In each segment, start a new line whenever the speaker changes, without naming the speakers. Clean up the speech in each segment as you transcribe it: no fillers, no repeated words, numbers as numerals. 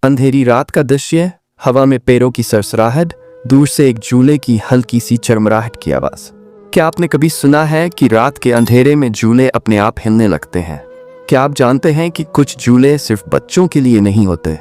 अंधेरी रात का दृश्य, हवा में पैरों की सरसराहट, दूर से एक झूले की हल्की सी चरमराहट की आवाज। क्या आपने कभी सुना है कि रात के अंधेरे में झूले अपने आप हिलने लगते हैं? क्या आप जानते हैं कि कुछ झूले सिर्फ बच्चों के लिए नहीं होते,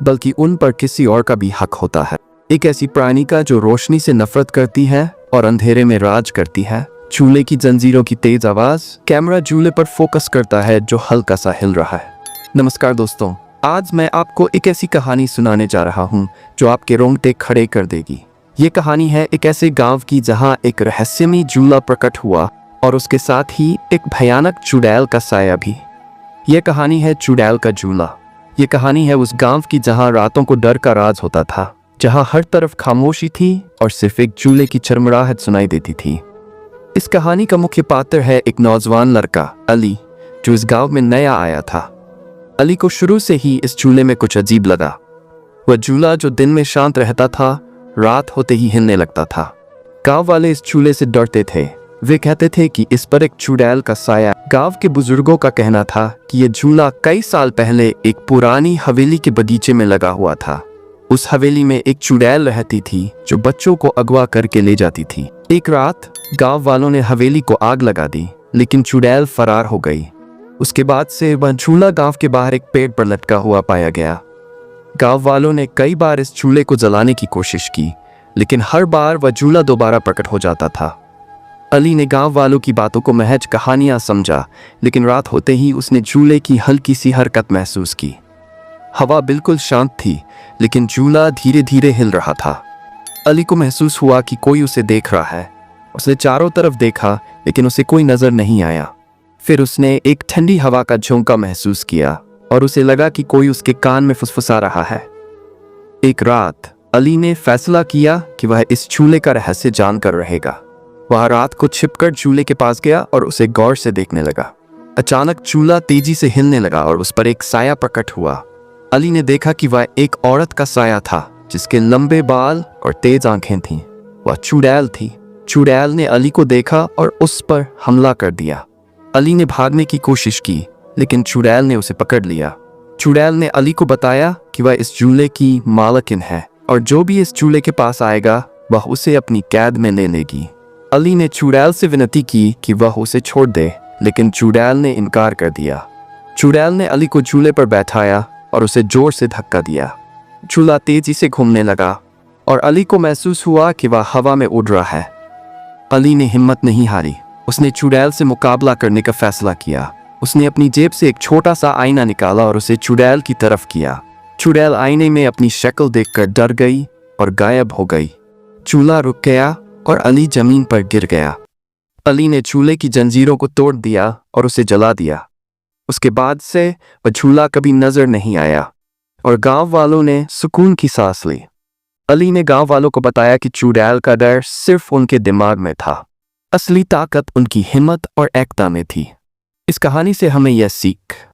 बल्कि उन पर किसी और का भी हक होता है। एक ऐसी प्राणी का जो रोशनी से नफरत करती है और अंधेरे में राज करती है। झूले की जंजीरों की तेज आवाज, कैमरा झूले पर फोकस करता है जो हल्का सा हिल रहा है। नमस्कार दोस्तों, आज मैं आपको एक ऐसी कहानी सुनाने जा रहा हूँ जो आपके रोंगटे खड़े कर देगी। ये कहानी है एक ऐसे गांव की जहाँ एक रहस्यमय झूला प्रकट हुआ और उसके साथ ही एक भयानक चुड़ैल का साया भी। ये कहानी है चुड़ैल का झूला। ये कहानी है उस गांव की जहाँ रातों को डर का राज होता था, जहाँ हर तरफ खामोशी थी और सिर्फ एक झूले की चरमराहट सुनाई देती थी। इस कहानी का मुख्य पात्र है एक नौजवान लड़का अली, जो इस गांव में नया आया था। अली को शुरू से ही इस झूले में कुछ अजीब लगा। वह झूला जो दिन में शांत रहता था, रात होते ही हिलने लगता था। गांव वाले इस झूले से डरते थे। वे कहते थे कि इस पर एक चुड़ैल का साया। गांव के बुजुर्गों का कहना था कि यह झूला कई साल पहले एक पुरानी हवेली के बगीचे में लगा हुआ था। उस हवेली में एक चुड़ैल रहती थी जो बच्चों को अगवा करके ले जाती थी। एक रात गांव वालों ने हवेली को आग लगा दी, लेकिन चुड़ैल फरार हो गई। उसके बाद से वह झूला गांव के बाहर एक पेड़ पर लटका हुआ पाया गया। गांव वालों ने कई बार इस झूले को जलाने की कोशिश की, लेकिन हर बार वह झूला दोबारा प्रकट हो जाता था। अली ने गांव वालों की बातों को महज कहानियां समझा, लेकिन रात होते ही उसने झूले की हल्की सी हरकत महसूस की। हवा बिल्कुल शांत थी, लेकिन झूला धीरे धीरे हिल रहा था। अली को महसूस हुआ कि कोई उसे देख रहा है। उसने चारों तरफ देखा, लेकिन उसे कोई नजर नहीं आया। फिर उसने एक ठंडी हवा का झोंका महसूस किया और उसे लगा कि कोई उसके कान में फुसफुसा रहा है। एक रात अली ने फैसला किया कि वह इस झूले का रहस्य जानकर रहेगा। वह रात को छिपकर झूले के पास गया और उसे गौर से देखने लगा। अचानक झूला तेजी से हिलने लगा और उस पर एक साया प्रकट हुआ। अली ने देखा कि वह एक औरत का साया था, जिसके लंबे बाल और तेज आंखें थीं। वह चुड़ैल थी। चुड़ैल ने अली को देखा और उस पर हमला कर दिया। अली ने भागने की कोशिश की, लेकिन चुड़ैल ने उसे पकड़ लिया। चुड़ैल ने अली को बताया कि वह इस झूले की मालकिन है और जो भी इस झूले के पास आएगा वह उसे अपनी कैद में ले लेगी। अली ने चुड़ैल से विनती की कि वह उसे छोड़ दे, लेकिन चुड़ैल ने इनकार कर दिया। चुड़ैल ने अली को झूले पर बैठाया और उसे जोर से धक्का दिया। झूला तेजी से घूमने लगा और अली को महसूस हुआ कि वह हवा में उड़ रहा है। अली ने हिम्मत नहीं हारी। उसने चुड़ैल से मुकाबला करने का फैसला किया। उसने अपनी जेब से एक छोटा सा आईना निकाला और उसे चुड़ैल की तरफ किया। चुड़ैल आईने में अपनी शक्ल देखकर डर गई और गायब हो गई। झूला रुक गया और अली जमीन पर गिर गया। अली ने झूले की जंजीरों को तोड़ दिया और उसे जला दिया। उसके बाद से वह झूला कभी नजर नहीं आया और गांव वालों ने सुकून की सांस ली। अली ने गांव वालों को बताया कि चुड़ैल का डर सिर्फ उनके दिमाग में था। असली ताकत उनकी हिम्मत और एकता में थी। इस कहानी से हमें यह सीख